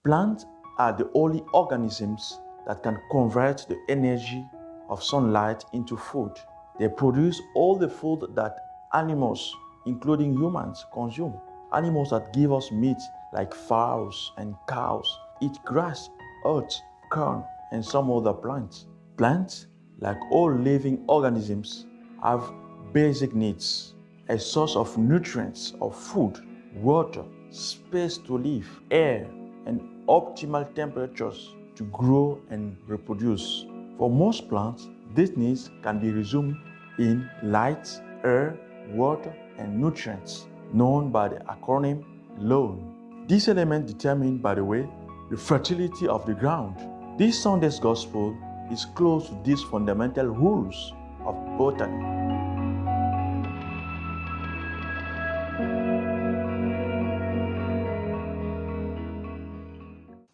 Plants are the only organisms that can convert the energy of sunlight into food. They produce all the food that animals, including humans, consume. Animals that give us meat, like fowls and cows, eat grass, oats, corn, and some other plants. Plants, like all living organisms, have basic needs: a source of nutrients, of food, water, space to live, air, and optimal temperatures to grow and reproduce. For most plants, these needs can be resumed in light, air, water, and nutrients, known by the acronym LONE. These elements determine, by the way, the fertility of the ground. This Sunday's gospel is close to these fundamental rules of botany.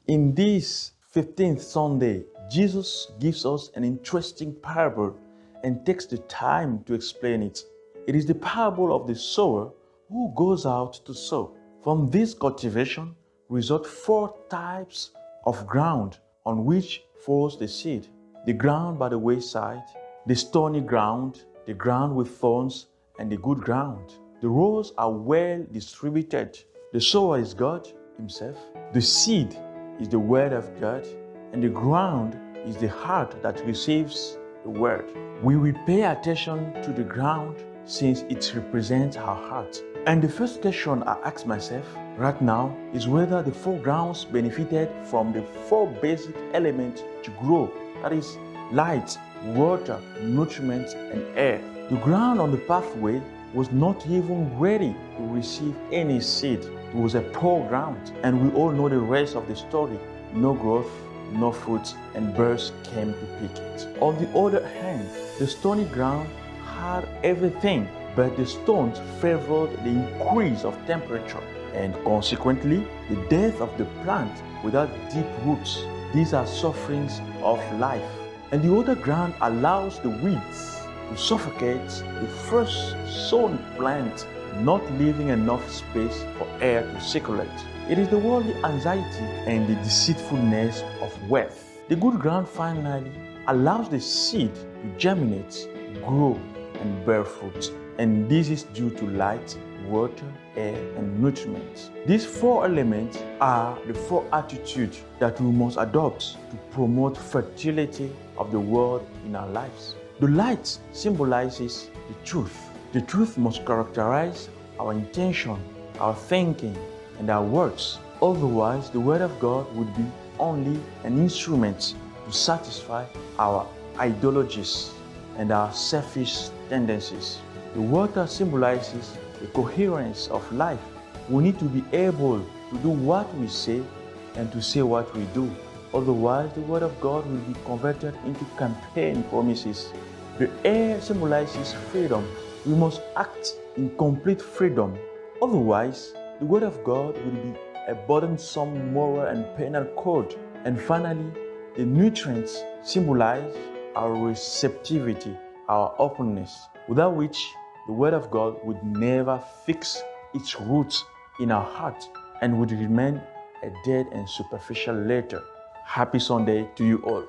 In this 15th Sunday, Jesus gives us an interesting parable and takes the time to explain it. It is the parable of the sower who goes out to sow. From this cultivation result 4 types of ground on which falls the seed: the ground by the wayside, the stony ground, the ground with thorns, and the good ground. The rows are well distributed. The sower is God Himself. The seed is the word of God, and the ground is the heart that receives the word. We will pay attention to the ground since it represents our heart. And the first question I ask myself right now is whether the 4 grounds benefited from the 4 basic elements to grow, that is, light, water, nutrients, and air. The ground on the pathway was not even ready to receive any seed. It was a poor ground, and we all know the rest of the story. No growth, no fruit, and birds came to pick it. On the other hand, the stony ground had everything, but the stones favored the increase of temperature and consequently the death of the plant without deep roots. These are sufferings of life. And the other ground allows the weeds to suffocate the first sown plant, not leaving enough space for air to circulate. It is the worldly anxiety and the deceitfulness of wealth. The good ground finally allows the seed to germinate, grow, and bear fruit. And this is due to light, water, air, and nutrients. These 4 elements are the 4 attitudes that we must adopt to promote fertility of the world in our lives. The light symbolizes the truth. The truth must characterize our intention, our thinking, and our words. Otherwise, the Word of God would be only an instrument to satisfy our ideologies and our selfish tendencies. The water symbolizes the coherence of life. We need to be able to do what we say and to say what we do. Otherwise, the Word of God will be converted into campaign promises. The air symbolizes freedom. We must act in complete freedom. Otherwise, the Word of God will be a burdensome moral and penal code. And finally, the nutrients symbolize our receptivity, our openness, without which the Word of God would never fix its roots in our heart and would remain a dead and superficial letter. Happy Sunday to you all.